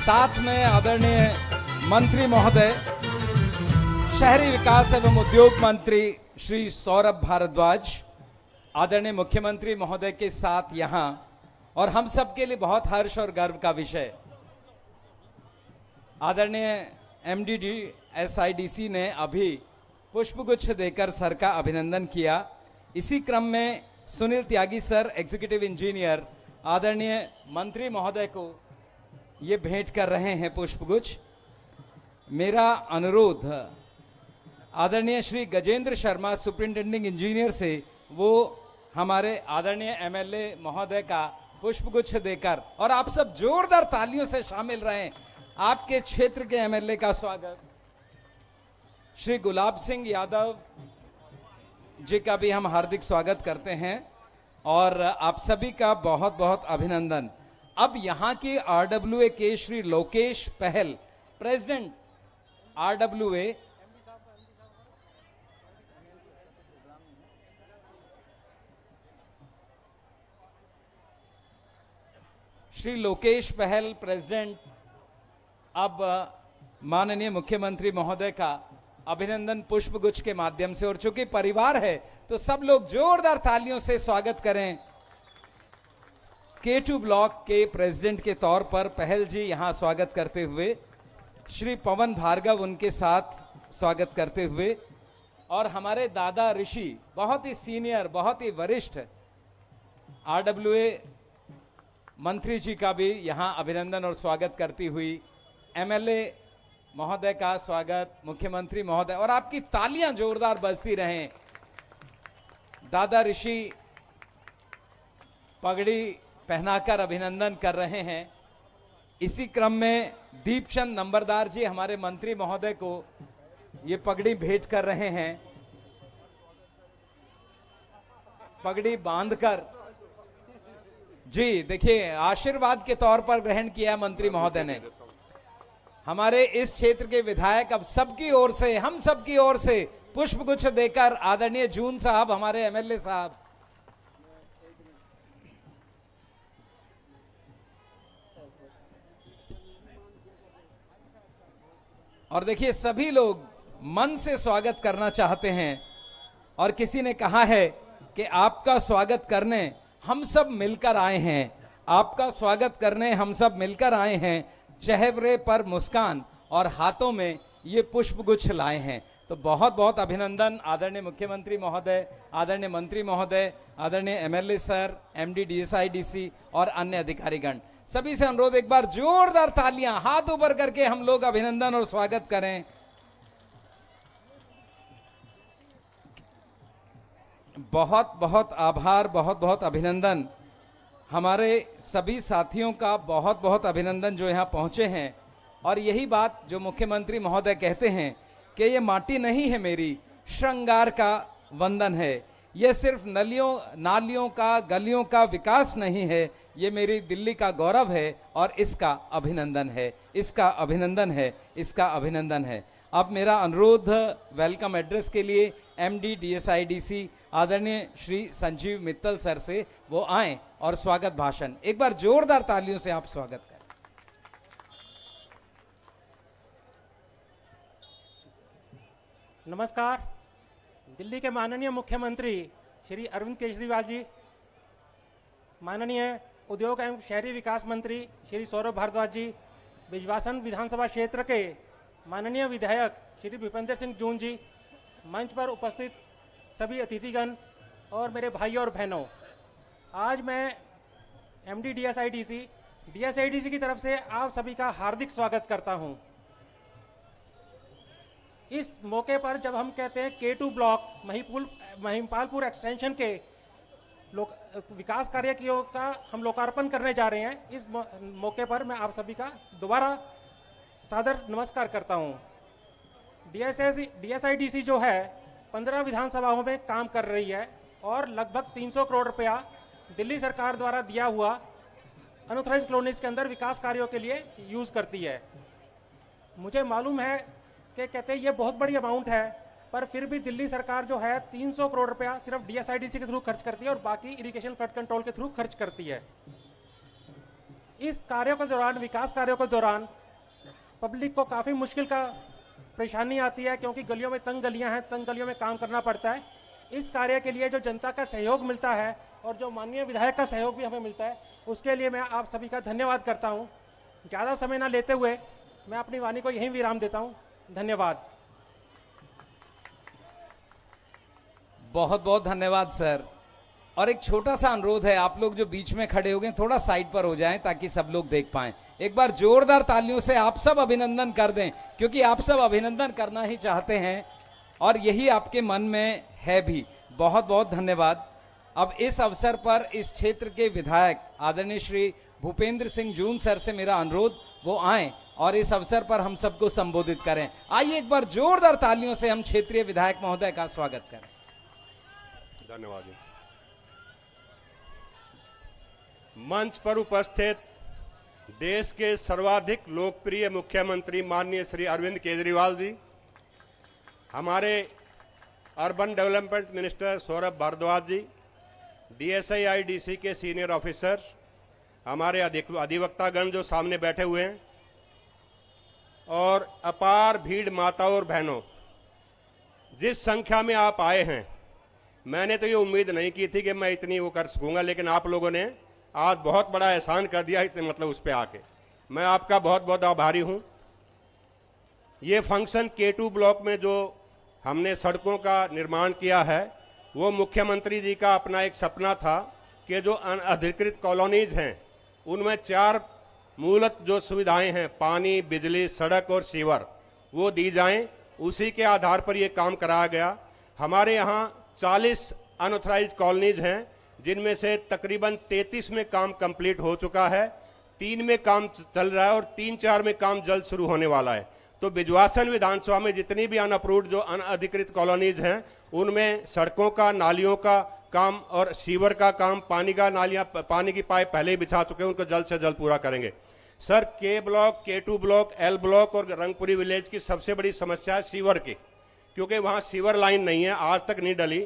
साथ में आदरणीय मंत्री महोदय, शहरी विकास एवं उद्योग मंत्री श्री सौरभ भारद्वाज, आदरणीय मुख्यमंत्री महोदय के साथ यहाँ, और हम सब के लिए बहुत हर्ष और गर्व का विषय, आदरणीय एमडी एसआईडीसी ने अभी पुष्पगुच्छ देकर सर का अभिनंदन किया। इसी क्रम में सुनील त्यागी सर, एग्जीक्यूटिव इंजीनियर, आदरणीय मंत्री महोदय को ये भेंट कर रहे हैं पुष्पगुच्छ। मेरा अनुरोध आदरणीय श्री गजेंद्र शर्मा, सुपरिंटेंडिंग इंजीनियर से, वो हमारे आदरणीय एमएलए महोदय का पुष्पगुच्छ देकर, और आप सब जोरदार तालियों से शामिल रहें। आपके क्षेत्र के एमएलए का स्वागत। श्री गुलाब सिंह यादव जी का भी हम हार्दिक स्वागत करते हैं और आप सभी का बहुत बहुत अभिनंदन। अब यहाँ की आरडब्ल्यूए के श्री लोकेश पहल, प्रेसिडेंट आरडब्ल्यूए, श्री लोकेश पहल प्रेसिडेंट, अब माननीय मुख्यमंत्री महोदय का अभिनंदन पुष्पगुच्छ के माध्यम से, और चूंकि परिवार है तो सब लोग जोरदार तालियों से स्वागत करें। K2 ब्लॉक के प्रेसिडेंट के तौर पर पहल जी यहां स्वागत करते हुए, श्री पवन भार्गव उनके साथ स्वागत करते हुए, और हमारे दादा ऋषि, बहुत ही सीनियर, बहुत ही वरिष्ठ आरडब्ल्यूए मंत्री जी का भी यहां अभिनंदन और स्वागत करती हुई एमएलए महोदय का स्वागत, मुख्यमंत्री महोदय, और आपकी तालियां जोरदार बजती रहें। दादा ऋषि पगड़ी पहनाकर अभिनंदन कर रहे हैं। इसी क्रम में दीपचंद नंबरदार जी हमारे मंत्री महोदय को ये पगड़ी भेंट कर रहे हैं। पगड़ी बांधकर, जी देखिए, आशीर्वाद के तौर पर ग्रहण किया मंत्री महोदय ने। हमारे इस क्षेत्र के विधायक अब सबकी ओर से, हम सबकी ओर से पुष्पगुच्छ देकर आदरणीय जून साहब, हमारे एमएलए साहब, और देखिए सभी लोग मन से स्वागत करना चाहते हैं। और किसी ने कहा है कि आपका स्वागत करने हम सब मिलकर आए हैं, आपका स्वागत करने हम सब मिलकर आए हैं, चेहरे पर मुस्कान और हाथों में ये पुष्पगुच्छ लाए हैं। तो बहुत बहुत अभिनंदन आदरणीय मुख्यमंत्री महोदय, आदरणीय मंत्री महोदय, आदरणीय एमएलए सर, एमडी डीएसआईडीसी और अन्य अधिकारीगण, सभी से अनुरोध, एक बार जोरदार तालियां हाथ ऊपर करके हम लोग अभिनंदन और स्वागत करें। बहुत बहुत आभार, बहुत बहुत अभिनंदन। हमारे सभी साथियों का बहुत बहुत अभिनंदन जो यहाँ पहुँचे हैं। और यही बात जो मुख्यमंत्री महोदय कहते हैं कि ये माटी नहीं है मेरी, श्रृंगार का वंदन है। ये सिर्फ नालियों का, गलियों का विकास नहीं है, ये मेरी दिल्ली का गौरव है और इसका अभिनंदन है, इसका अभिनंदन है, इसका अभिनंदन है। अब मेरा अनुरोध वेलकम एड्रेस के लिए एमडी डीएसआईडीसी आदरणीय श्री संजीव मित्तल सर से, वो आए और स्वागत भाषण, एक बार जोरदार तालियों से आप स्वागत करें। नमस्कार। दिल्ली के माननीय मुख्यमंत्री श्री अरविंद केजरीवाल जी, माननीय उद्योग एवं शहरी विकास मंत्री श्री सौरभ भारद्वाज जी, बिजवासन विधानसभा क्षेत्र के माननीय विधायक श्री भूपेंद्र सिंह जून जी, मंच पर उपस्थित सभी अतिथिगण और मेरे भाइयों और बहनों, आज मैं एमडी डीएसआईडीसी की तरफ से आप सभी का हार्दिक स्वागत करता हूं। इस मौके पर जब हम कहते हैं K2 ब्लॉक महिपालपुर एक्सटेंशन के विकास कार्य का हम लोकार्पण करने जा रहे हैं, इस मौके पर मैं आप सभी का दोबारा सादर नमस्कार करता हूं। डीएसआईडीसी जो है 15 विधानसभाओं में काम कर रही है और लगभग 300 करोड़ रुपया दिल्ली सरकार द्वारा दिया हुआ अनऑथराइज्ड कॉलोनीज के अंदर विकास कार्यों के लिए यूज करती है। मुझे मालूम है कि कहते हैं ये बहुत बड़ी अमाउंट है, पर फिर भी दिल्ली सरकार जो है 300 करोड़ रुपया सिर्फ डीएसआईडीसी के थ्रू खर्च करती है और बाकी इरिगेशन फ्लड कंट्रोल के थ्रू खर्च करती है। इस कार्यों के दौरान, विकास कार्यों के दौरान पब्लिक को काफ़ी मुश्किल का परेशानी आती है, क्योंकि गलियों में तंग गलियां हैं, तंग गलियों में काम करना पड़ता है। इस कार्य के लिए जो जनता का सहयोग मिलता है और जो माननीय विधायक का सहयोग भी हमें मिलता है, उसके लिए मैं आप सभी का धन्यवाद करता हूं। ज़्यादा समय ना लेते हुए मैं अपनी वाणी को यहीं विराम देता हूं। धन्यवाद। बहुत बहुत धन्यवाद सर। और एक छोटा सा अनुरोध है, आप लोग जो बीच में खड़े हो गए थोड़ा साइड पर हो जाएं ताकि सब लोग देख पाएं। एक बार जोरदार तालियों से आप सब अभिनंदन कर दें, क्योंकि आप सब अभिनंदन करना ही चाहते हैं और यही आपके मन में है भी। बहुत बहुत धन्यवाद। अब इस अवसर पर इस क्षेत्र के विधायक आदरणीय श्री भूपेंद्र सिंह जून सर से मेरा अनुरोध, वो आए और इस अवसर पर हम सबको संबोधित करें। आइए एक बार जोरदार तालियों से हम क्षेत्रीय विधायक महोदय का स्वागत करें। धन्यवाद। मंच पर उपस्थित देश के सर्वाधिक लोकप्रिय मुख्यमंत्री माननीय श्री अरविंद केजरीवाल जी, हमारे urban development minister Saurabh Bhardwaj ji, DSIIDC के सीनियर ऑफिसर, हमारे अधिवक्तागण जो सामने बैठे हुए हैं, और अपार भीड़ माताओं और बहनों, जिस संख्या में आप आए हैं, मैंने तो ये उम्मीद नहीं की थी कि मैं इतनी वो कर सकूंगा, लेकिन आप लोगों ने आज बहुत बड़ा एहसान कर दिया इतने मतलब उस पे आके। मैं आपका बहुत बहुत आभारी हूं। ये फंक्शन K2 ब्लॉक में जो हमने सड़कों का निर्माण किया है, वो मुख्यमंत्री जी का अपना एक सपना था कि जो अनअधिकृत कॉलोनीज हैं उनमें 4 मूलत जो सुविधाएं हैं, पानी, बिजली, सड़क और सीवर, वो दी जाएं। उसी के आधार पर ये काम कराया गया। हमारे यहाँ 40 अनऑथराइज्ड कॉलोनीज हैं, जिनमें से तकरीबन 33 में काम कंप्लीट हो चुका है, 3 में काम चल रहा है और 3-4 में काम जल्द शुरू होने वाला है। तो बिजवासन विधानसभा में जितनी भी अनअप्रूव्ड जो अनअधिकृत कॉलोनीज हैं, उनमें सड़कों का, नालियों का काम और सीवर का काम, पानी का नालियां, पानी की पाइप पहले ही बिछा चुके हैं, उनको जल्द से जल्द पूरा करेंगे। Sir, K block, K2 block, L block और रंगपुरी विलेज की सबसे बड़ी समस्या है सीवर की, क्योंकि वहां सीवर लाइन नहीं है, आज तक नहीं डली।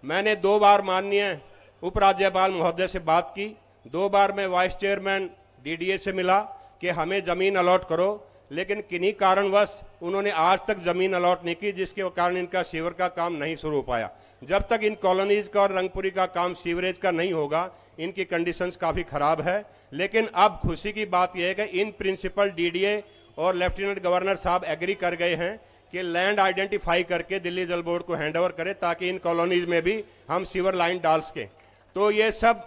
मैंने 2 बार माननीय उपराज्यपाल महोदय से बात की, 2 बार मैं वाइस चेयरमैन DDA से मिला कि हमें जमीन अलॉट करो, लेकिन किन्हीं कारणवश उन्होंने आज तक जमीन अलॉट नहीं की, जिसके कारण इनका सीवर का काम नहीं शुरू हो पाया। जब तक इन कॉलोनीज का और रंगपुरी का काम सीवरेज का नहीं होगा, इनकी कंडीशंस काफी खराब है। लेकिन अब खुशी की बात यह है कि इन प्रिंसिपल DDA और लेफ्टिनेंट गवर्नर साहब एग्री कर गए हैं कि लैंड आइडेंटिफाई करके दिल्ली जल बोर्ड को हैंड ओवर करें, ताकि इन कॉलोनीज में भी हम सीवर लाइन डाल सकें। तो ये सब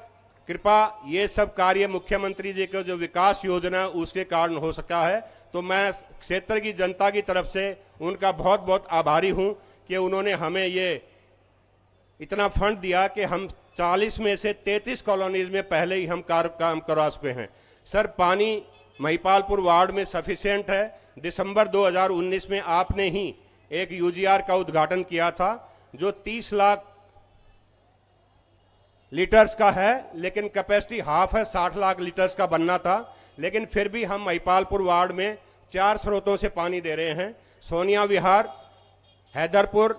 कृपा, ये सब कार्य मुख्यमंत्री जी का जो विकास योजना है उसके कारण हो सका है। तो मैं क्षेत्र की जनता की तरफ से उनका बहुत बहुत आभारी हूं कि उन्होंने हमें ये इतना फंड दिया कि हम 40 में से 33 कॉलोनीज में पहले ही हम काम करवा चुके हैं। सर, पानी महिपालपुर वार्ड में सफिशिएंट है। दिसंबर 2019 में आपने ही एक UGR का उद्घाटन किया था, जो 30 लाख लीटर्स का है, लेकिन कैपेसिटी हाफ है, 60 लाख लीटर्स का बनना था। लेकिन फिर भी हम महिपालपुर वार्ड में 4 स्रोतों से पानी दे रहे हैं, सोनिया विहार, हैदरपुर,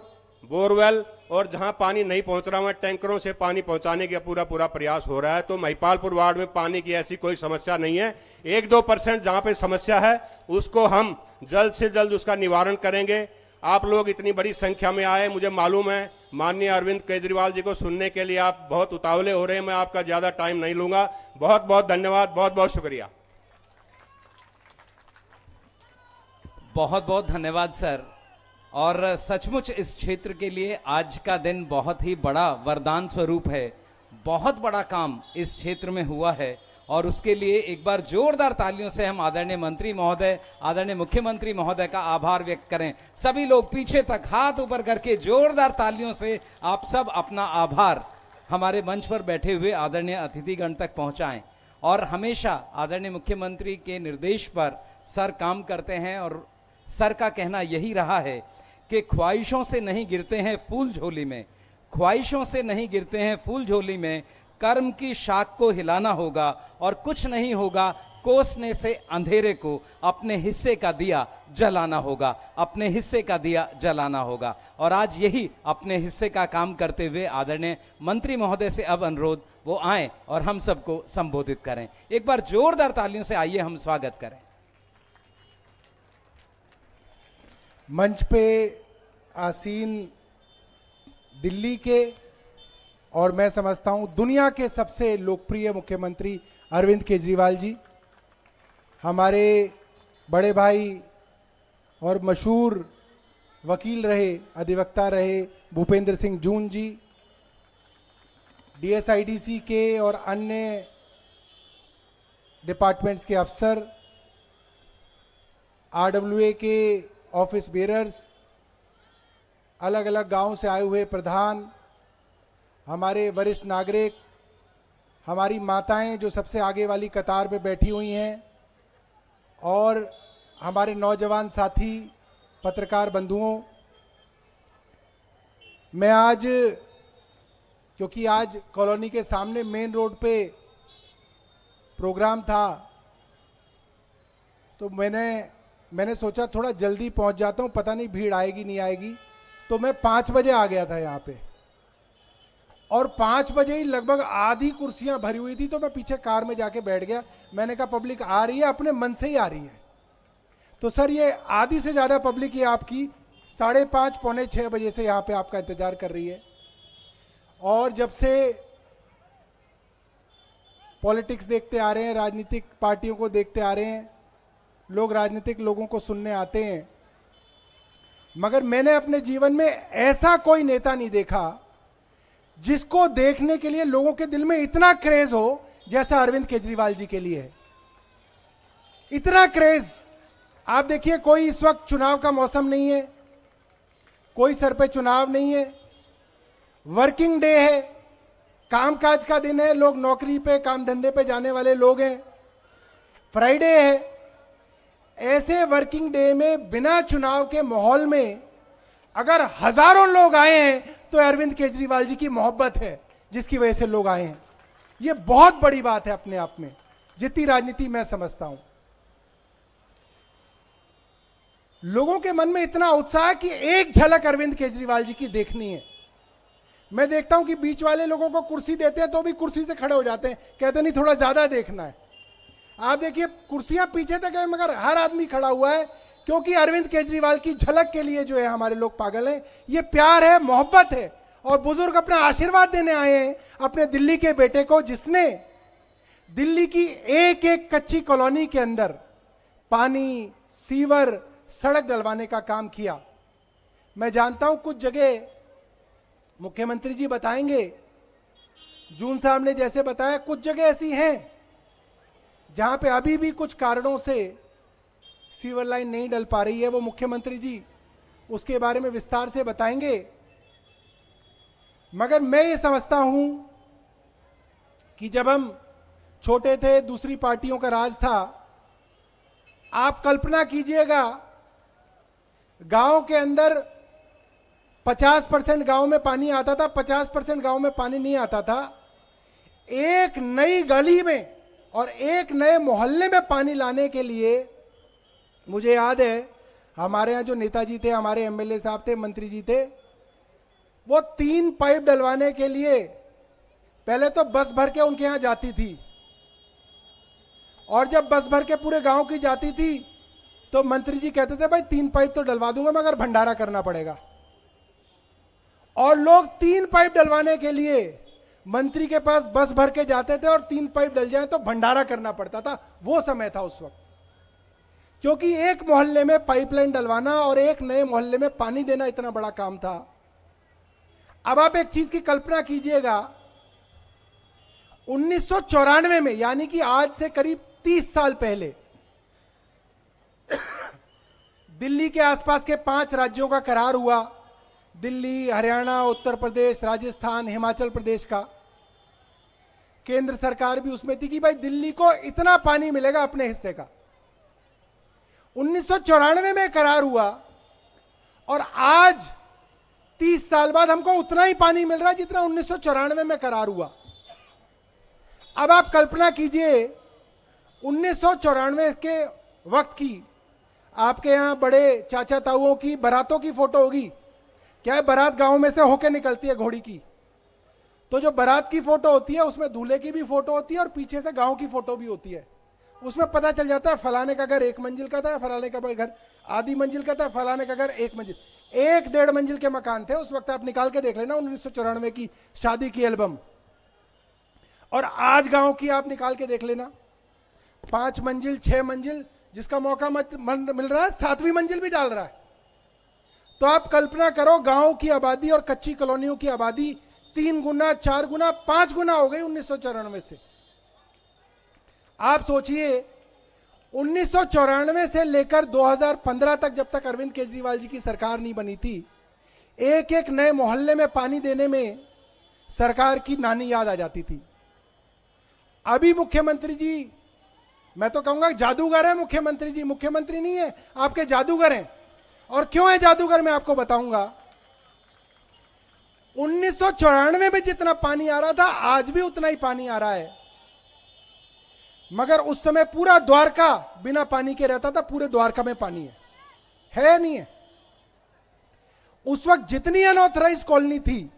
बोरवेल, और जहां पानी नहीं पहुंच रहा, वहां टैंकरों से पानी पहुंचाने का पूरा प्रयास हो रहा है। तो महिपालपुर वार्ड में पानी की ऐसी कोई समस्या नहीं है। 1-2% जहां पे समस्या है, उसको हम जल्द से जल्द उसका निवारण करेंगे। आप लोग इतनी बड़ी संख्या में आए, मुझे मालूम है माननीय अरविंद केजरीवाल जी को सुनने के लिए आप बहुत उतावले हो रहे हैं। मैं आपका ज्यादा टाइम नहीं लूंगा। बहुत बहुत धन्यवाद, बहुत बहुत शुक्रिया। बहुत बहुत धन्यवाद सर। और सचमुच इस क्षेत्र के लिए आज का दिन बहुत ही बड़ा वरदान स्वरूप है। बहुत बड़ा काम इस क्षेत्र में हुआ है और उसके लिए एक बार जोरदार तालियों से हम आदरणीय मंत्री महोदय, आदरणीय मुख्यमंत्री महोदय का आभार व्यक्त करें। सभी लोग पीछे तक हाथ ऊपर करके जोरदार तालियों से आप सब अपना आभार हमारे मंच पर बैठे हुए आदरणीय अतिथिगण तक पहुंचाएं। और हमेशा आदरणीय मुख्यमंत्री के निर्देश पर सर काम करते हैं और सर का कहना यही रहा है कि ख्वाहिशों से नहीं गिरते हैं फूल झोली में, ख्वाहिशों से नहीं गिरते हैं फूल झोली में, कर्म की शाख को हिलाना होगा और कुछ नहीं होगा, कोसने से अंधेरे को अपने हिस्से का दिया जलाना होगा, अपने हिस्से का दिया जलाना होगा। और आज यही अपने हिस्से का काम करते हुए आदरणीय मंत्री महोदय से अब अनुरोध वो आए और हम सबको संबोधित करें। एक बार जोरदार तालियों से आइए हम स्वागत करें। मंच पे आसीन दिल्ली के और मैं समझता हूं दुनिया के सबसे लोकप्रिय मुख्यमंत्री अरविंद केजरीवाल जी, हमारे बड़े भाई और मशहूर वकील रहे, अधिवक्ता रहे भूपेंद्र सिंह जून जी, DSIDC के और अन्य डिपार्टमेंट्स के अफसर, RWA के ऑफिस बेरर्स, अलग अलग गांव से आए हुए प्रधान, हमारे वरिष्ठ नागरिक, हमारी माताएं जो सबसे आगे वाली कतार में बैठी हुई हैं, और हमारे नौजवान साथी पत्रकार बंधुओं, मैं आज, क्योंकि आज कॉलोनी के सामने मेन रोड पे प्रोग्राम था, तो मैंने सोचा थोड़ा जल्दी पहुंच जाता हूं, पता नहीं भीड़ आएगी नहीं आएगी, तो मैं 5 बजे आ गया था यहाँ पे, और 5 बजे ही लगभग आधी कुर्सियां भरी हुई थी, तो मैं पीछे कार में जाके बैठ गया। मैंने कहा पब्लिक आ रही है, अपने मन से ही आ रही है। तो सर ये आधी से ज्यादा पब्लिक ये आपकी 5:30 पौने 6 बजे से यहाँ पे आपका इंतजार कर रही है। और जब से पॉलिटिक्स देखते आ रहे हैं, राजनीतिक पार्टियों को देखते आ रहे हैं, लोग राजनीतिक लोगों को सुनने आते हैं, मगर मैंने अपने जीवन में ऐसा कोई नेता नहीं देखा जिसको देखने के लिए लोगों के दिल में इतना क्रेज हो जैसा अरविंद केजरीवाल जी के लिए है। इतना क्रेज, आप देखिए, कोई इस वक्त चुनाव का मौसम नहीं है, कोई सर पे चुनाव नहीं है, वर्किंग डे है, कामकाज का दिन है, लोग नौकरी पे काम धंधे पे जाने वाले लोग हैं, फ्राइडे है। ऐसे वर्किंग डे में बिना चुनाव के माहौल में अगर हजारों लोग आए हैं तो अरविंद केजरीवाल जी की मोहब्बत है जिसकी वजह से लोग आए हैं। यह बहुत बड़ी बात है अपने आप में, जितनी राजनीति मैं समझता हूं। लोगों के मन में इतना उत्साह कि एक झलक अरविंद केजरीवाल जी की देखनी है। मैं देखता हूं कि बीच वाले लोगों को कुर्सी देते हैं तो भी कुर्सी से खड़े हो जाते हैं, कहते नहीं थोड़ा ज्यादा देखना है। आप देखिए कुर्सियां पीछे तक है, मगर हर आदमी खड़ा हुआ है क्योंकि अरविंद केजरीवाल की झलक के लिए जो है हमारे लोग पागल हैं। ये प्यार है, मोहब्बत है, और बुजुर्ग अपना आशीर्वाद देने आए हैं अपने दिल्ली के बेटे को, जिसने दिल्ली की एक एक कच्ची कॉलोनी के अंदर पानी, सीवर, सड़क डलवाने का काम किया। मैं जानता हूं कुछ जगह मुख्यमंत्री जी बताएंगे, जून साहब ने जैसे बताया, कुछ जगह ऐसी हैं जहां पे अभी भी कुछ कारणों से सीवर लाइन नहीं डल पा रही है। वो मुख्यमंत्री जी उसके बारे में विस्तार से बताएंगे। मगर मैं ये समझता हूं कि जब हम छोटे थे, दूसरी पार्टियों का राज था, आप कल्पना कीजिएगा गांव के अंदर 50% गांव में पानी आता था, 50% गांव में पानी नहीं आता था। एक नई गली में और एक नए मोहल्ले में पानी लाने के लिए, मुझे याद है हमारे यहां जो नेताजी थे, हमारे एमएलए साहब थे, मंत्री जी थे, वो 3 पाइप डलवाने के लिए पहले तो बस भर के उनके यहां जाती थी, और जब बस भर के पूरे गांव की जाती थी तो मंत्री जी कहते थे भाई 3 पाइप तो डलवा दूंगा मगर भंडारा करना पड़ेगा। और लोग 3 पाइप डलवाने के लिए मंत्री के पास बस भर के जाते थे, और 3 पाइप डल जाए तो भंडारा करना पड़ता था। वो समय था उस वक्त, क्योंकि एक मोहल्ले में पाइपलाइन डलवाना और एक नए मोहल्ले में पानी देना इतना बड़ा काम था। अब आप एक चीज की कल्पना कीजिएगा, 1994 में, यानी कि आज से करीब 30 साल पहले, दिल्ली के आसपास के 5 राज्यों का करार हुआ, दिल्ली, हरियाणा, उत्तर प्रदेश, राजस्थान, हिमाचल प्रदेश का। केंद्र सरकार भी उसमें थी कि भाई दिल्ली को इतना पानी मिलेगा अपने हिस्से का। 1994 में करार हुआ, और आज 30 साल बाद हमको उतना ही पानी मिल रहा है जितना 1994 में करार हुआ। अब आप कल्पना कीजिए 1994 के वक्त की आपके यहां बड़े चाचा ताऊओं की बारातों की फोटो होगी। क्या है, बारात गांव में से होके निकलती है घोड़ी की, तो जो बारात की फोटो होती है उसमें दूल्हे की भी फोटो होती है और पीछे से गांव की फोटो भी होती है। उसमें पता चल जाता है फलाने का घर 1 मंजिल का था, फलाने का घर आधी मंजिल का था, फलाने का घर 1 मंजिल, 1-1.5 मंजिल के मकान थे उस वक्त। आप निकाल के देख लेना 1994 की शादी की एल्बम, और आज गांव की आप निकाल के देख लेना, 5 मंजिल 6 मंजिल, जिसका मौका मिल रहा है 7वीं मंजिल भी डाल रहा है। तो आप कल्पना करो, गांव की आबादी और कच्ची कॉलोनियों की आबादी 3 गुना 4 गुना 5 गुना हो गई 1994 से। आप सोचिए 1994 से लेकर 2015 तक, जब तक अरविंद केजरीवाल जी की सरकार नहीं बनी थी, एक एक नए मोहल्ले में पानी देने में सरकार की नानी याद आ जाती थी। अभी मुख्यमंत्री जी, मैं तो कहूंगा जादूगर है मुख्यमंत्री जी, मुख्यमंत्री नहीं है, आपके जादूगर हैं। और क्यों है जादूगर, मैं आपको बताऊंगा। 1994 में जितना पानी आ रहा था आज भी उतना ही पानी आ रहा है, मगर उस समय पूरा द्वारका बिना पानी के रहता था। पूरे द्वारका में पानी है नहीं है? उस वक्त जितनी अनऑथराइज कॉलोनी थी,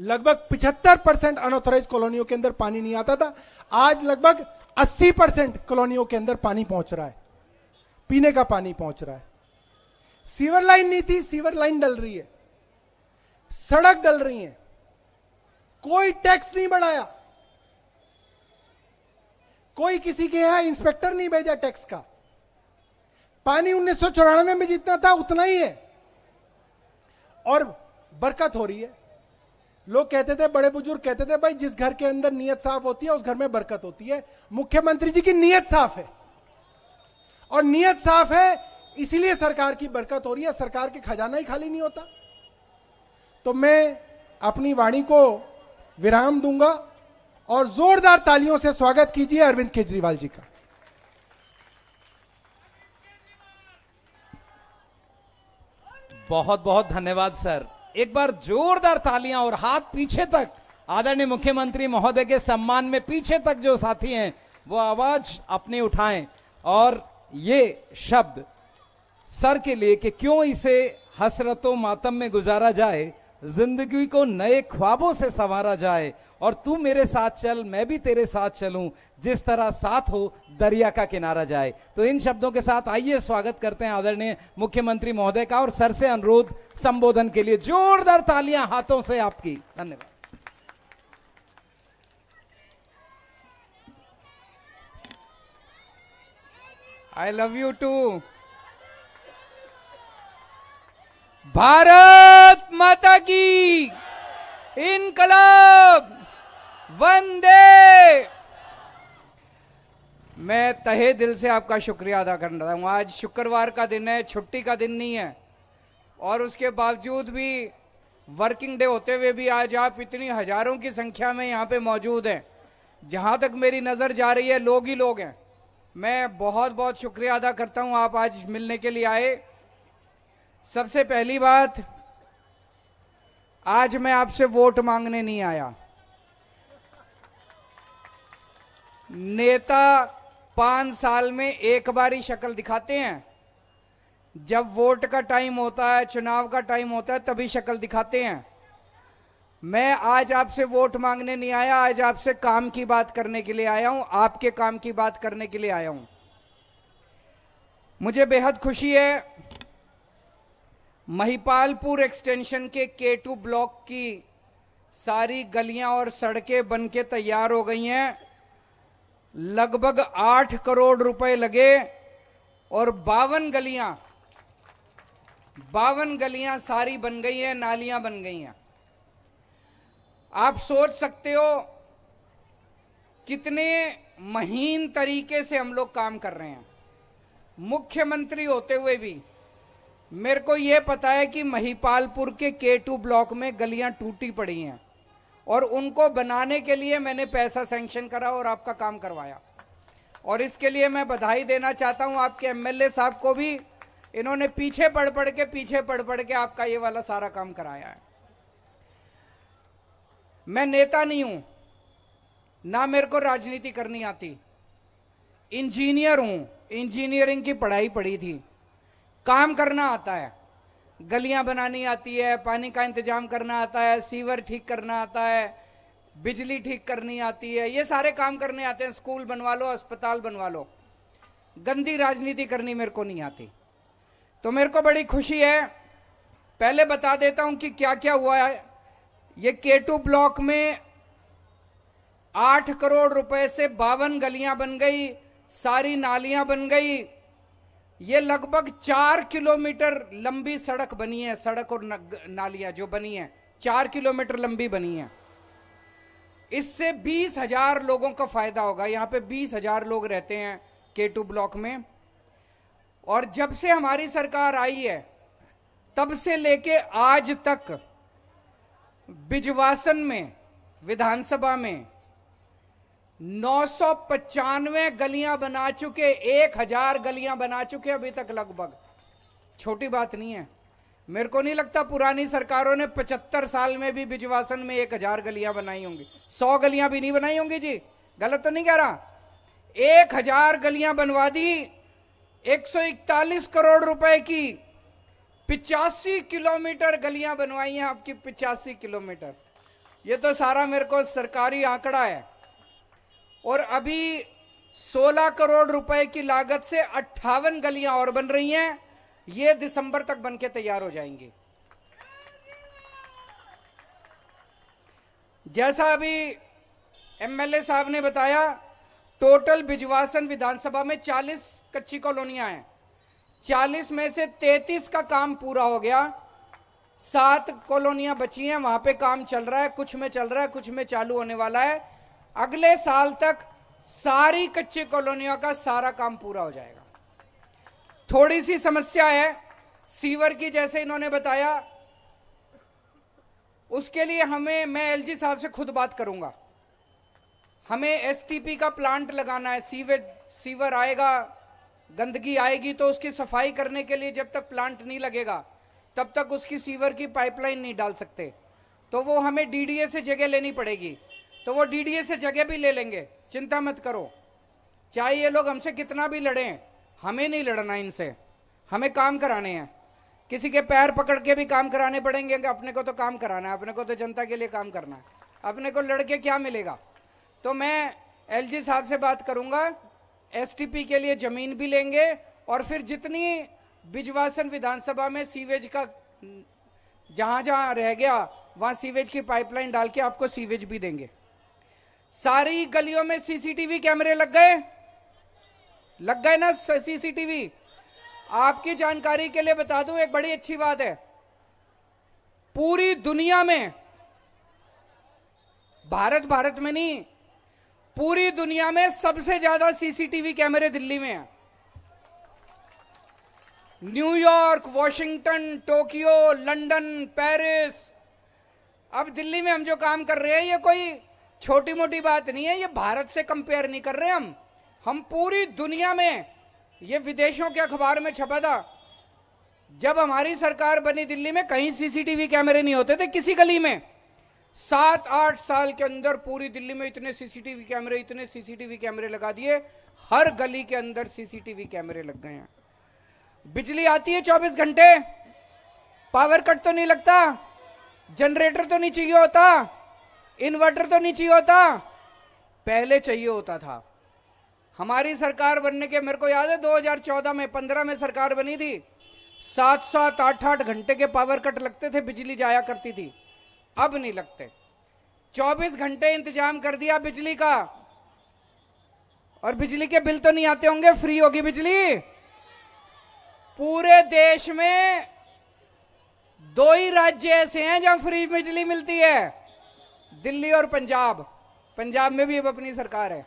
लगभग 75% अनऑथराइज कॉलोनियों के अंदर पानी नहीं आता था। आज लगभग 80% कॉलोनियों के अंदर पानी पहुंच रहा है, पीने का पानी पहुंच रहा है। सीवर लाइन नहीं थी, सीवर लाइन डल रही है, सड़क डल रही है, कोई टैक्स नहीं बढ़ाया, कोई किसी के यहां इंस्पेक्टर नहीं भेजा टैक्स का। पानी 1994 में जितना था उतना ही है, और बरकत हो रही है। लोग कहते थे, बड़े बुजुर्ग कहते थे, भाई जिस घर के अंदर नीयत साफ होती है उस घर में बरकत होती है। मुख्यमंत्री जी की नीयत साफ है, और नीयत साफ है इसीलिए सरकार की बरकत हो रही है, सरकार के खजाना ही खाली नहीं होता। तो मैं अपनी वाणी को विराम दूंगा, और जोरदार तालियों से स्वागत कीजिए अरविंद केजरीवाल जी का। बहुत बहुत धन्यवाद सर। एक बार जोरदार तालियां और हाथ पीछे तक, आदरणीय मुख्यमंत्री महोदय के सम्मान में पीछे तक जो साथी हैं वो आवाज अपनी उठाएं, और ये शब्द सर के लिए कि क्यों इसे हसरतों मातम में गुजारा जाए, जिंदगी को नए ख्वाबों से संवारा जाए, और तू मेरे साथ चल मैं भी तेरे साथ चलूं, जिस तरह साथ हो दरिया का किनारा जाए। तो इन शब्दों के साथ आइए स्वागत करते हैं आदरणीय मुख्यमंत्री महोदय का, और सर से अनुरोध संबोधन के लिए जोरदार तालियां हाथों से आपकी। धन्यवाद। I love you too. Bharat माता की इनकलाब वंदे। मैं तहे दिल से आपका शुक्रिया अदा कर रहा हूं। आज शुक्रवार का दिन है, छुट्टी का दिन नहीं है, और उसके बावजूद भी वर्किंग डे होते हुए भी आज आप इतनी हजारों की संख्या में यहाँ पे मौजूद हैं। जहाँ तक मेरी नज़र जा रही है लोग ही लोग हैं। मैं बहुत बहुत शुक्रिया अदा करता हूँ, आप आज मिलने के लिए आए। सबसे पहली बात, आज मैं आपसे वोट मांगने नहीं आया। नेता 5 साल में एक बार ही शक्ल दिखाते हैं, जब वोट का टाइम होता है, चुनाव का टाइम होता है, तभी शक्ल दिखाते हैं। मैं आज आपसे वोट मांगने नहीं आया, आज आपसे काम की बात करने के लिए आया हूं, आपके काम की बात करने के लिए आया हूं। मुझे बेहद खुशी है, महिपालपुर एक्सटेंशन के K2 ब्लॉक की सारी गलियां और सड़कें बनके तैयार हो गई हैं। लगभग 8 करोड़ रुपए लगे, और 52 गलियां सारी बन गई हैं, नालियां बन गई हैं। आप सोच सकते हो कितने महीन तरीके से हम लोग काम कर रहे हैं। मुख्यमंत्री होते हुए भी मेरे को यह पता है कि महिपालपुर के K2 ब्लॉक में गलियां टूटी पड़ी हैं, और उनको बनाने के लिए मैंने पैसा सैंक्शन करा और आपका काम करवाया। और इसके लिए मैं बधाई देना चाहता हूं आपके MLA साहब को भी। इन्होंने पीछे पढ़ पढ़ के आपका ये वाला सारा काम कराया है। मैं नेता नहीं हूं, ना मेरे को राजनीति करनी आती। इंजीनियर हूं, इंजीनियरिंग की पढ़ाई पढ़ी थी, काम करना आता है, गलियां बनानी आती है, पानी का इंतजाम करना आता है, सीवर ठीक करना आता है, बिजली ठीक करनी आती है, ये सारे काम करने आते हैं। स्कूल बनवा लो, अस्पताल बनवा लो, गंदी राजनीति करनी मेरे को नहीं आती। तो मेरे को बड़ी खुशी है, पहले बता देता हूं कि क्या क्या हुआ है। ये K2 ब्लॉक में 8 करोड़ रुपए से 52 गलियां बन गई, सारी नालियां बन गई। ये लगभग 4 किलोमीटर लंबी सड़क बनी है, सड़क और नालियां जो बनी है 4 किलोमीटर लंबी बनी है। इससे 20,000 लोगों का फायदा होगा। यहां पे 20,000 लोग रहते हैं K2 ब्लॉक में। और जब से हमारी सरकार आई है तब से लेके आज तक बिजवासन में विधानसभा में 995 गलियां बना चुके, 1000 गलियां बना चुके अभी तक लगभग। छोटी बात नहीं है। मेरे को नहीं लगता पुरानी सरकारों ने 75 साल में भी बिजवासन में 1000 गलियां बनाई होंगी। 100 गलियां भी नहीं बनाई होंगी जी, गलत तो नहीं कह रहा। 1000 गलियां बनवा दी, 141 करोड़ रुपए की 85 किलोमीटर गलियां बनवाई हैं आपकी, 85 किलोमीटर। ये तो सारा मेरे को सरकारी आंकड़ा है। और अभी 16 करोड़ रुपए की लागत से 58 गलियां और बन रही हैं। ये दिसंबर तक बनके तैयार हो जाएंगी। जैसा अभी एमएलए साहब ने बताया, टोटल बिजवासन विधानसभा में 40 कच्ची कॉलोनियां हैं। 40 में से 33 का काम पूरा हो गया, 7 कॉलोनियां बची हैं, वहां पे काम चल रहा है, कुछ में चल रहा है, कुछ में चालू होने वाला है। अगले साल तक सारी कच्ची कॉलोनियों का सारा काम पूरा हो जाएगा। थोड़ी सी समस्या है सीवर की, जैसे इन्होंने बताया, उसके लिए मैं एलजी साहब से खुद बात करूंगा। हमें एसटीपी का प्लांट लगाना है। सीवर आएगा, गंदगी आएगी तो उसकी सफाई करने के लिए जब तक प्लांट नहीं लगेगा तब तक उसकी सीवर की पाइपलाइन नहीं डाल सकते। तो वो हमें डीडीए से जगह लेनी पड़ेगी। तो वो डीडीए से जगह भी ले लेंगे, चिंता मत करो। चाहे ये लोग हमसे कितना भी लड़ें, हमें नहीं लड़ना इनसे, हमें काम कराने हैं। किसी के पैर पकड़ के भी काम कराने पड़ेंगे, अपने को तो काम कराना है, अपने को तो जनता के लिए काम करना है, अपने को लड़के क्या मिलेगा। तो मैं एलजी साहब से बात करूंगा, एसटीपी के लिए जमीन भी लेंगे और फिर जितनी बिजवासन विधानसभा में सीवेज का जहां जहां रह गया वहां सीवेज की पाइपलाइन डाल के आपको सीवेज भी देंगे। सारी गलियों में सीसीटीवी कैमरे लग गए ना सीसीटीवी। आपकी जानकारी के लिए बता दूं, एक बड़ी अच्छी बात है, पूरी दुनिया में, भारत में नहीं, पूरी दुनिया में सबसे ज्यादा सीसीटीवी कैमरे दिल्ली में हैं। New York, Washington, Tokyo, London, Paris, अब दिल्ली में हम जो काम कर रहे हैं ये कोई छोटी मोटी बात नहीं है। ये भारत से कंपेयर नहीं कर रहे हम पूरी दुनिया में, ये विदेशों के अखबार में छपा था। जब हमारी सरकार बनी दिल्ली में कहीं सीसीटीवी कैमरे नहीं होते थे किसी गली में। 7-8 साल के अंदर पूरी दिल्ली में इतने सीसीटीवी कैमरे लगा दिए, हर गली के अंदर सीसीटीवी कैमरे लग गए हैं। बिजली आती है 24 घंटे, पावर कट तो नहीं लगता, जनरेटर तो नहीं चाहिए होता, इन्वर्टर तो नहीं चाहिए होता, पहले चाहिए होता था। हमारी सरकार बनने के, मेरे को याद है 2014 में 15 में सरकार बनी थी, 7-7, 8-8 घंटे के पावर कट लगते थे, बिजली जाया करती थी। अब नहीं लगते, 24 घंटे इंतजाम कर दिया बिजली का। और बिजली के बिल तो नहीं आते होंगे, फ्री होगी बिजली। पूरे देश में 2 ही राज्य ऐसे हैं जहां फ्री बिजली मिलती है, दिल्ली और पंजाब। पंजाब में भी अब अपनी सरकार है,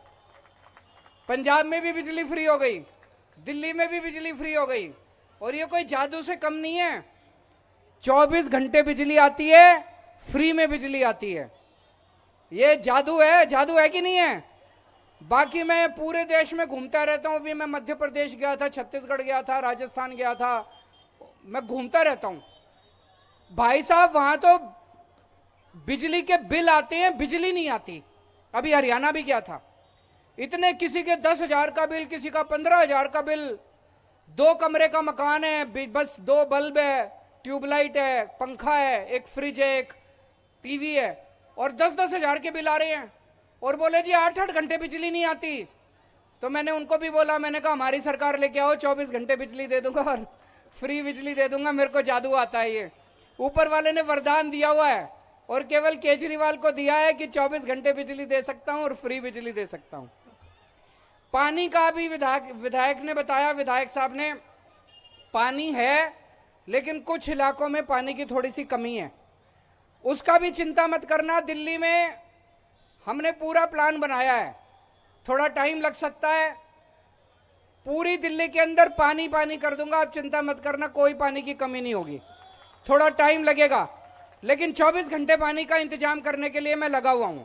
पंजाब में भी बिजली फ्री हो गई, दिल्ली में भी बिजली फ्री हो गई। और ये कोई जादू से कम नहीं है, 24 घंटे बिजली आती है, फ्री में बिजली आती है। ये जादू है कि नहीं है। बाकी मैं पूरे देश में घूमता रहता हूं। अभी मैं मध्य प्रदेश गया था, छत्तीसगढ़ गया था, राजस्थान गया था, मैं घूमता रहता हूं। भाई साहब, वहां तो बिजली के बिल आते हैं, बिजली नहीं आती। अभी हरियाणा भी गया था, इतने किसी के 10,000 का बिल, किसी का 15,000 का बिल, 2 कमरे का मकान है, बस 2 बल्ब है, ट्यूबलाइट है, पंखा है, एक फ्रिज है, एक टीवी है, और 10-10 हजार के बिल आ रहे हैं। और बोले जी 8-8 घंटे बिजली नहीं आती। तो मैंने उनको भी बोला, मैंने कहा हमारी सरकार लेके आओ, 24 घंटे बिजली दे दूंगा और फ्री बिजली दे दूंगा, मेरे को जादू आता है। ये ऊपर वाले ने वरदान दिया हुआ है और केवल केजरीवाल को दिया है कि 24 घंटे बिजली दे सकता हूं और फ्री बिजली दे सकता हूं। पानी का भी विधायक ने बताया, विधायक साहब ने, पानी है लेकिन कुछ इलाकों में पानी की थोड़ी सी कमी है, उसका भी चिंता मत करना। दिल्ली में हमने पूरा प्लान बनाया है, थोड़ा टाइम लग सकता है, पूरी दिल्ली के अंदर पानी पानी कर दूंगा, आप चिंता मत करना, कोई पानी की कमी नहीं होगी। थोड़ा टाइम लगेगा लेकिन 24 घंटे पानी का इंतजाम करने के लिए मैं लगा हुआ हूं,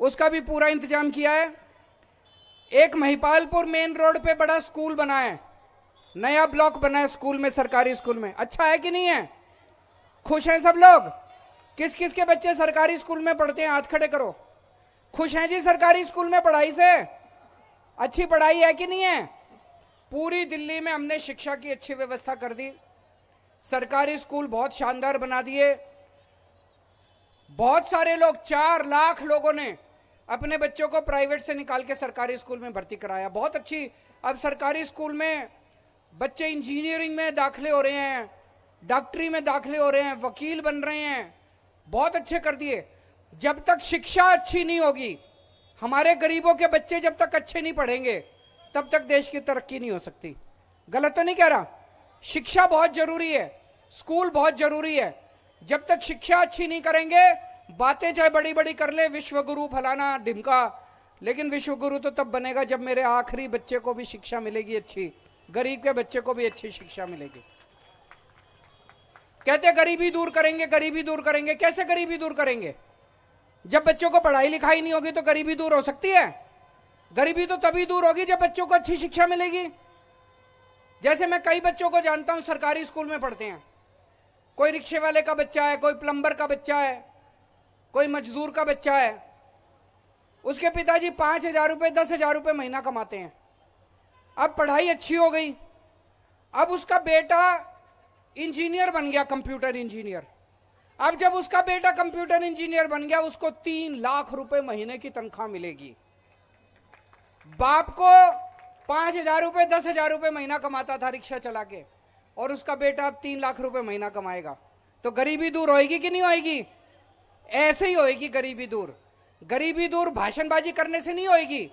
उसका भी पूरा इंतजाम किया है। एक महिपालपुर मेन रोड पे बड़ा स्कूल बना है, नया ब्लॉक बना है स्कूल में, सरकारी स्कूल में। अच्छा है कि नहीं है? खुश हैं सब लोग? किस किस के बच्चे सरकारी स्कूल में पढ़ते हैं, हाथ खड़े करो। खुश हैं जी सरकारी स्कूल में पढ़ाई से? अच्छी पढ़ाई है कि नहीं है? पूरी दिल्ली में हमने शिक्षा की अच्छी व्यवस्था कर दी, सरकारी स्कूल बहुत शानदार बना दिए। बहुत सारे लोग, 4 लाख लोगों ने अपने बच्चों को प्राइवेट से निकाल के सरकारी स्कूल में भर्ती कराया। बहुत अच्छी, अब सरकारी स्कूल में बच्चे इंजीनियरिंग में दाखिले हो रहे हैं, डॉक्टरी में दाखिले हो रहे हैं, वकील बन रहे हैं, बहुत अच्छे कर दिए। जब तक शिक्षा अच्छी नहीं होगी, हमारे गरीबों के बच्चे जब तक अच्छे नहीं पढ़ेंगे, तब तक देश की तरक्की नहीं हो सकती। गलत तो नहीं कह रहा? शिक्षा बहुत जरूरी है, स्कूल बहुत जरूरी है। जब तक शिक्षा अच्छी नहीं करेंगे, बातें चाहे बड़ी बड़ी कर ले, विश्व गुरु फलाना ढिमका, लेकिन विश्व गुरु तो तब बनेगा जब मेरे आखिरी बच्चे को भी शिक्षा मिलेगी अच्छी, गरीब के बच्चे को भी अच्छी शिक्षा मिलेगी। कहते गरीबी दूर करेंगे, गरीबी दूर करेंगे। कैसे गरीबी दूर करेंगे? जब बच्चों को पढ़ाई लिखाई नहीं होगी तो गरीबी दूर हो सकती है? गरीबी तो तभी दूर होगी जब बच्चों को अच्छी शिक्षा मिलेगी। जैसे मैं कई बच्चों को जानता हूं सरकारी स्कूल में पढ़ते हैं, कोई रिक्शे वाले का बच्चा है, कोई प्लम्बर का बच्चा है, कोई मजदूर का बच्चा है, उसके पिताजी 5,000 रुपए 10,000 रुपए महीना कमाते हैं। अब पढ़ाई अच्छी हो गई, अब उसका बेटा इंजीनियर बन गया, कंप्यूटर इंजीनियर। अब जब उसका बेटा कंप्यूटर इंजीनियर बन गया, उसको 3 लाख रुपए महीने की तनख्वाह मिलेगी। बाप को 5,000 रुपए 10,000 रुपए महीना कमाता था रिक्शा चला के, और उसका बेटा अब 3 लाख रुपए महीना कमाएगा। तो गरीबी दूर होएगी कि नहीं होएगी? ऐसे ही होएगी गरीबी दूर। गरीबी दूर भाषणबाजी करने से नहीं होएगी।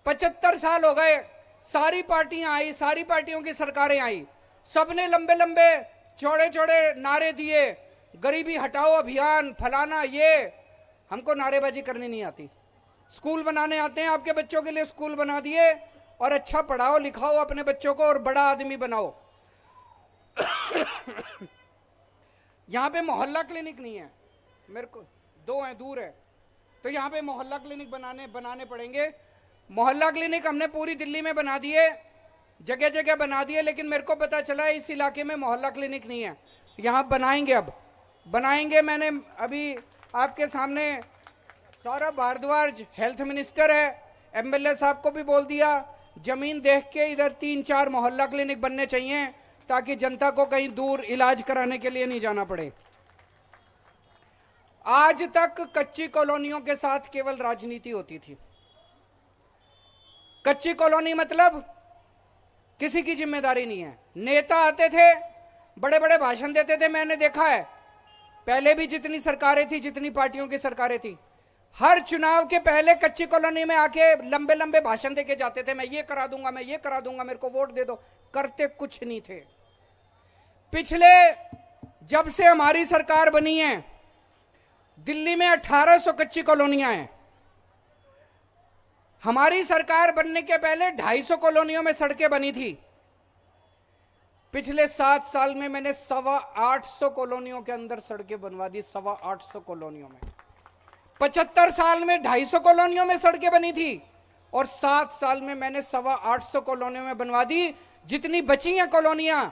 75 साल हो गए, सारी पार्टियां आई, सारी पार्टियों की सरकारें आई, सबने लंबे लंबे चौड़े चौड़े नारे दिए, गरीबी हटाओ अभियान फलाना, ये हमको नारेबाजी करनी नहीं आती। स्कूल बनाने आते हैं, आपके बच्चों के लिए स्कूल बना दिए, और अच्छा पढ़ाओ लिखाओ अपने बच्चों को और बड़ा आदमी बनाओ। यहां पे मोहल्ला क्लिनिक नहीं है, मेरे को 2 हैं, दूर है, तो यहां पे मोहल्ला क्लिनिक बनाने पड़ेंगे। मोहल्ला क्लिनिक हमने पूरी दिल्ली में बना दिए, जगह जगह बना दिए, लेकिन मेरे को पता चला इस इलाके में मोहल्ला क्लिनिक नहीं है। यहां बनाएंगे, अब बनाएंगे। मैंने अभी आपके सामने सौरभ भारद्वाज हेल्थ मिनिस्टर है, एमएलए साहब को भी बोल दिया, जमीन देख के इधर 3-4 मोहल्ला क्लिनिक बनने चाहिए, ताकि जनता को कहीं दूर इलाज कराने के लिए नहीं जाना पड़े। आज तक कच्ची कॉलोनियों के साथ केवल राजनीति होती थी। कच्ची कॉलोनी मतलब किसी की जिम्मेदारी नहीं है। नेता आते थे, बड़े बड़े भाषण देते थे, मैंने देखा है पहले भी जितनी सरकारें थी, जितनी पार्टियों की सरकारें थी, हर चुनाव के पहले कच्ची कॉलोनी में आके लंबे लंबे भाषण देके जाते थे, मैं ये करा दूंगा, मैं ये करा दूंगा, मेरे को वोट दे दो। करते कुछ नहीं थे। पिछले जब से हमारी सरकार बनी है, दिल्ली में 1800 कच्ची कॉलोनियां हैं। हमारी सरकार बनने के पहले 250 कॉलोनियों में सड़कें बनी थी। पिछले 7 साल में मैंने 825 कॉलोनियों के अंदर सड़कें बनवा दी, 825 कॉलोनियों में। 75 साल में 250 कॉलोनियों में सड़कें बनी थी, और 7 साल में मैंने 825 कॉलोनियों में बनवा दी। जितनी बची हैं कॉलोनियां,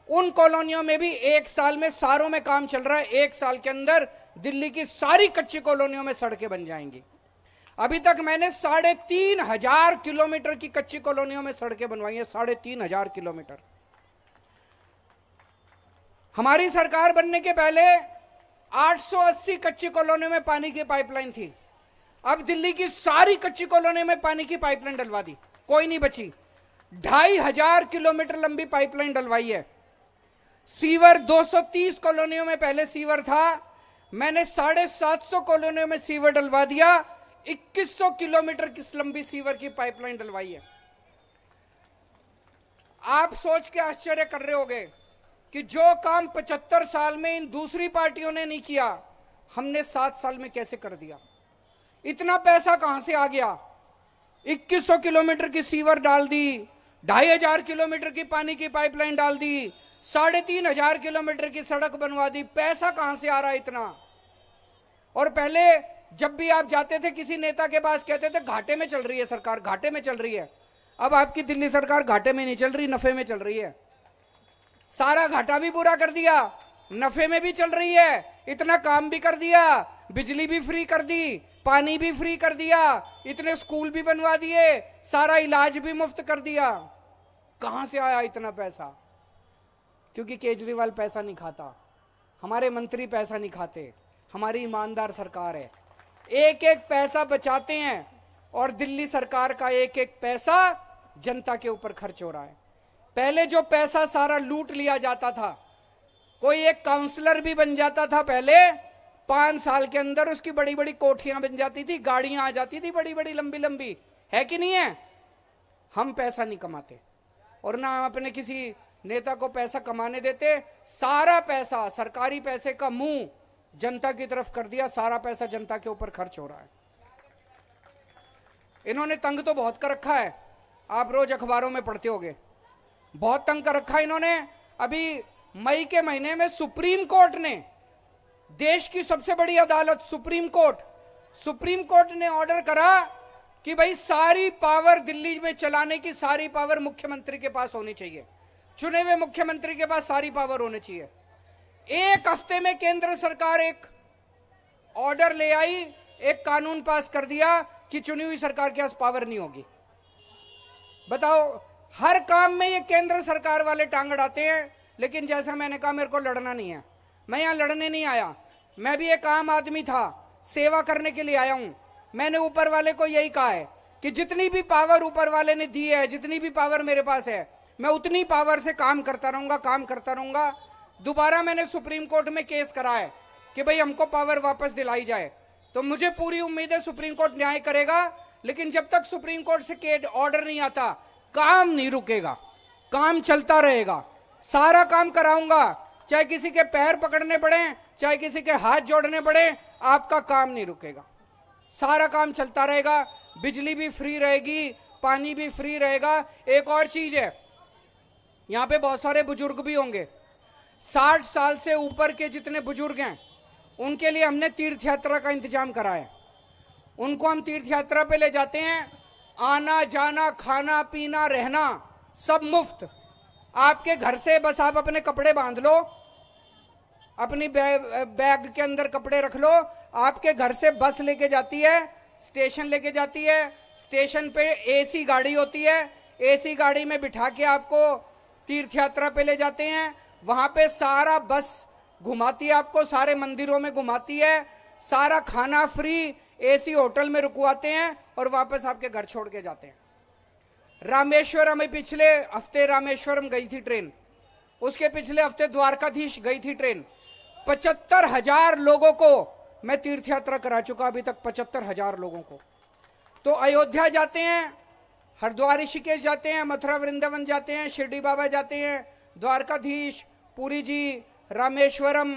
उन कॉलोनियों में भी 1 साल में सारों में काम चल रहा है। 1 साल के अंदर दिल्ली की सारी कच्ची कॉलोनियों में सड़कें बन जाएंगी। अभी तक मैंने 3,500 किलोमीटर की कच्ची कॉलोनियों में सड़कें बनवाई हैं, 3,500 किलोमीटर। हमारी सरकार बनने के पहले 880 कच्ची कॉलोनियों में पानी की पाइपलाइन थी। अब दिल्ली की सारी कच्ची कॉलोनियों में पानी की पाइपलाइन डलवा दी, कोई नहीं बची। 2,500 किलोमीटर लंबी पाइपलाइन डलवाई है। सीवर 230 कॉलोनियों में पहले सीवर था, मैंने 750 कॉलोनियों में सीवर डलवा दिया। 2100 किलोमीटर की लंबी सीवर की पाइपलाइन डलवाई है। आप सोच के आश्चर्य कर रहे होंगे कि जो काम 75 साल में इन दूसरी पार्टियों ने नहीं किया, हमने 7 साल में कैसे कर दिया। इतना पैसा कहां से आ गया। 2100 किलोमीटर की सीवर डाल दी, 2,500 किलोमीटर की पानी की पाइपलाइन डाल दी, 3,500 किलोमीटर की सड़क बनवा दी। पैसा कहां से आ रहा है इतना। और पहले जब भी आप जाते थे किसी नेता के पास, कहते थे घाटे में चल रही है सरकार, घाटे में चल रही है। अब आपकी दिल्ली सरकार घाटे में नहीं चल रही, नफे में चल रही है। सारा घाटा भी पूरा कर दिया, नफे में भी चल रही है। इतना काम भी कर दिया, बिजली भी फ्री कर दी, पानी भी फ्री कर दिया, इतने स्कूल भी बनवा दिए, सारा इलाज भी मुफ्त कर दिया। कहां से आया इतना पैसा। क्योंकि केजरीवाल पैसा नहीं खाता, हमारे मंत्री पैसा नहीं खाते, हमारी ईमानदार सरकार है। एक एक पैसा बचाते हैं और दिल्ली सरकार का एक एक पैसा जनता के ऊपर खर्च हो रहा है। पहले जो पैसा सारा लूट लिया जाता था, कोई एक काउंसलर भी बन जाता था पहले, 5 साल के अंदर उसकी बड़ी बड़ी कोठियां बन जाती थी, गाड़ियां आ जाती थी बड़ी बड़ी लंबी लंबी, है कि नहीं है। हम पैसा नहीं कमाते और ना हम अपने किसी नेता को पैसा कमाने देते। सारा पैसा, सरकारी पैसे का मुंह जनता की तरफ कर दिया, सारा पैसा जनता के ऊपर खर्च हो रहा है। इन्होंने तंग तो बहुत कर रखा है, आप रोज अखबारों में पढ़ते होंगे, बहुत तंग कर रखा है इन्होंने। अभी मई के महीने में सुप्रीम कोर्ट ने, देश की सबसे बड़ी अदालत सुप्रीम कोर्ट ने ऑर्डर करा कि भाई सारी पावर दिल्ली में चलाने की सारी पावर मुख्यमंत्री के पास होनी चाहिए, चुने हुए मुख्यमंत्री के पास सारी पावर होनी चाहिए। एक हफ्ते में केंद्र सरकार एक ऑर्डर ले आई, एक कानून पास कर दिया कि चुनी हुई सरकार के पास पावर नहीं होगी। बताओ, हर काम में ये केंद्र सरकार वाले टांग अड़ाते हैं। लेकिन जैसा मैंने कहा, मेरे को लड़ना नहीं है, मैं यहां लड़ने नहीं आया, मैं भी एक आम आदमी था, सेवा करने के लिए आया हूं। मैंने ऊपर वाले को यही कहा है कि जितनी भी पावर ऊपर वाले ने दी है, जितनी भी पावर मेरे पास है, मैं उतनी पावर से काम करता रहूंगा। दोबारा मैंने सुप्रीम कोर्ट में केस करा है कि भाई हमको पावर वापस दिलाई जाए। तो मुझे पूरी उम्मीद है सुप्रीम कोर्ट न्याय करेगा। लेकिन जब तक सुप्रीम कोर्ट से ऑर्डर नहीं आता, काम नहीं रुकेगा, काम चलता रहेगा। सारा काम कराऊंगा, चाहे किसी के पैर पकड़ने पड़े, चाहे किसी के हाथ जोड़ने पड़े, आपका काम नहीं रुकेगा, सारा काम चलता रहेगा। बिजली भी फ्री रहेगी, पानी भी फ्री रहेगा। एक और चीज है, यहां पे बहुत सारे बुजुर्ग भी होंगे, 60 साल से ऊपर के जितने बुजुर्ग हैं, उनके लिए हमने तीर्थ यात्रा का इंतजाम करा है। उनको हम तीर्थ यात्रा पे ले जाते हैं, आना जाना खाना पीना रहना सब मुफ्त। आपके घर से बस आप अपने कपड़े बांध लो, अपनी बैग के अंदर कपड़े रख लो, आपके घर से बस लेके जाती है, स्टेशन लेके जाती है, स्टेशन पे एसी गाड़ी होती है, एसी गाड़ी में बिठा के आपको तीर्थ यात्रा पे ले जाते हैं। वहां पे सारा बस घुमाती है आपको, सारे मंदिरों में घुमाती है, सारा खाना फ्री, एसी होटल में रुकवाते हैं और वापस आपके घर छोड़ के जाते हैं। रामेश्वरम में पिछले हफ्ते रामेश्वरम गई थी ट्रेन, उसके पिछले हफ्ते द्वारकाधीश गई थी ट्रेन। 75,000 लोगों को मैं तीर्थ यात्रा करा चुका अभी तक, 75,000 लोगों को। तो अयोध्या जाते हैं, हरिद्वार ऋषिकेश जाते हैं, मथुरा वृंदावन जाते हैं, शिरडी बाबा जाते हैं, द्वारकाधीश, पुरी जी, रामेश्वरम,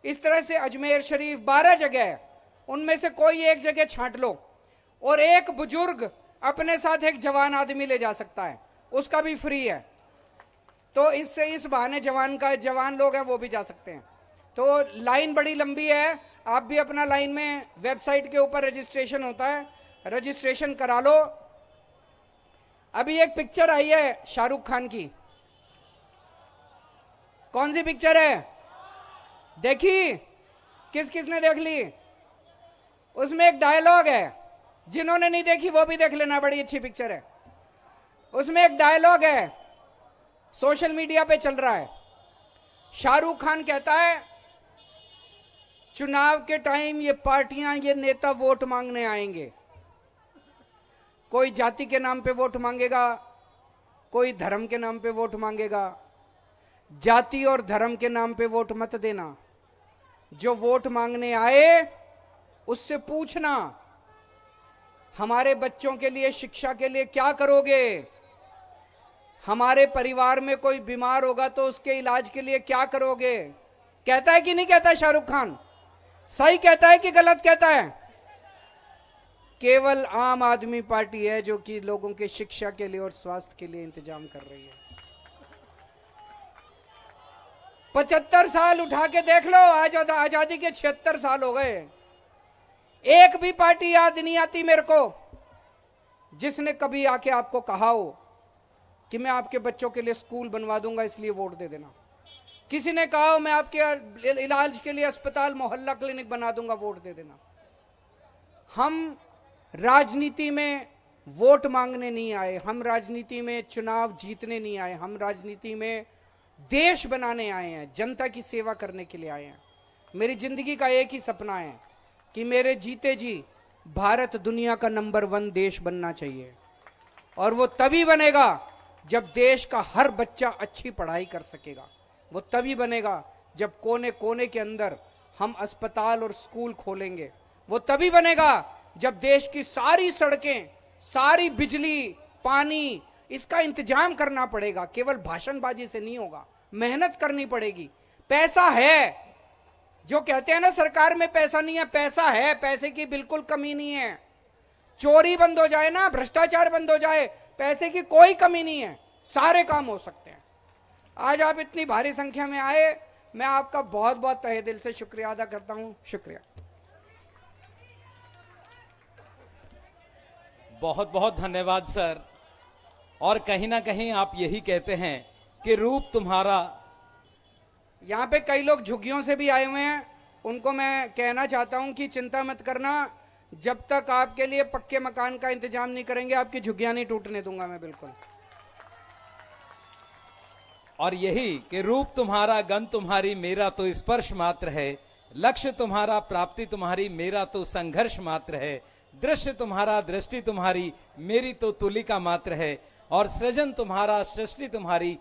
इस तरह से अजमेर शरीफ, 12 जगह है। उनमें से कोई एक जगह छांट लो और एक बुजुर्ग अपने साथ एक जवान आदमी ले जा सकता है, उसका भी फ्री है। तो इससे इस बहाने जवान लोग हैं वो भी जा सकते हैं। तो लाइन बड़ी लंबी है, आप भी अपना लाइन में वेबसाइट के ऊपर रजिस्ट्रेशन होता है, रजिस्ट्रेशन करा लो। अभी एक पिक्चर आई है शाहरुख खान की, कौन सी पिक्चर है देखी? किस किसने देख ली? उसमें एक डायलॉग है, जिन्होंने नहीं देखी वो भी देख लेना, बड़ी अच्छी पिक्चर है। उसमें एक डायलॉग है, सोशल मीडिया पे चल रहा है। शाहरुख खान कहता है चुनाव के टाइम ये पार्टियां, ये नेता वोट मांगने आएंगे। कोई जाति के नाम पे वोट मांगेगा, कोई धर्म के नाम पे वोट मांगेगा। जाति और धर्म के नाम पे वोट मत देना। जो वोट मांगने आए उससे पूछना हमारे बच्चों के लिए, शिक्षा के लिए क्या करोगे? हमारे परिवार में कोई बीमार होगा तो उसके इलाज के लिए क्या करोगे? कहता है कि नहीं कहता है शाहरुख खान? सही कहता है कि गलत कहता है? केवल आम आदमी पार्टी है जो कि लोगों के शिक्षा के लिए और स्वास्थ्य के लिए इंतजाम कर रही है। 75 साल उठा के देख लो, आज आजादी के 76 साल हो गए। एक भी पार्टी याद नहीं आती मेरे को जिसने कभी आके आपको कहा हो कि मैं आपके बच्चों के लिए स्कूल बनवा दूंगा इसलिए वोट दे देना। किसी ने कहा हो मैं आपके इलाज के लिए अस्पताल, मोहल्ला क्लिनिक बना दूंगा, वोट दे देना। हम राजनीति में वोट मांगने नहीं आए, हम राजनीति में चुनाव जीतने नहीं आए, हम राजनीति में देश बनाने आए हैं, जनता की सेवा करने के लिए आए हैं। मेरी जिंदगी का एक ही सपना है कि मेरे जीते जी भारत दुनिया का नंबर 1 देश बनना चाहिए। और वो तभी बनेगा जब देश का हर बच्चा अच्छी पढ़ाई कर सकेगा। वो तभी बनेगा जब कोने कोने के अंदर हम अस्पताल और स्कूल खोलेंगे। वो तभी बनेगा जब देश की सारी सड़कें, सारी बिजली, पानी, इसका इंतजाम करना पड़ेगा। केवल भाषणबाजी से नहीं होगा, मेहनत करनी पड़ेगी। पैसा है, जो कहते हैं ना सरकार में पैसा नहीं है, पैसा है, पैसे की बिल्कुल कमी नहीं है। चोरी बंद हो जाए ना, भ्रष्टाचार बंद हो जाए, पैसे की कोई कमी नहीं है, सारे काम हो सकते हैं। आज आप इतनी भारी संख्या में आए, मैं आपका बहुत बहुत तहे दिल से शुक्रिया अदा करता हूं। शुक्रिया। बहुत बहुत धन्यवाद सर। और कहीं ना कहीं आप यही कहते हैं कि रूप तुम्हारा। यहाँ पे कई लोग झुग्गियों से भी आए हुए हैं, उनको मैं कहना चाहता हूं कि चिंता मत करना, जब तक आपके लिए पक्के मकान का इंतजाम नहीं करेंगे आपकी झुग्गियां नहीं टूटने दूंगा मैं, बिल्कुल। और यही कि रूप तुम्हारा, गन तुम्हारी, मेरा तो स्पर्श मात्र है। लक्ष्य तुम्हारा, प्राप्ति तुम्हारी, मेरा तो संघर्ष मात्र है। दृश्य तुम्हारा, दृष्टि तुम्हारी, मेरी तो तुलिका मात्र है। और सृजन तुम्हारा, सृष्टि तुम्हारी,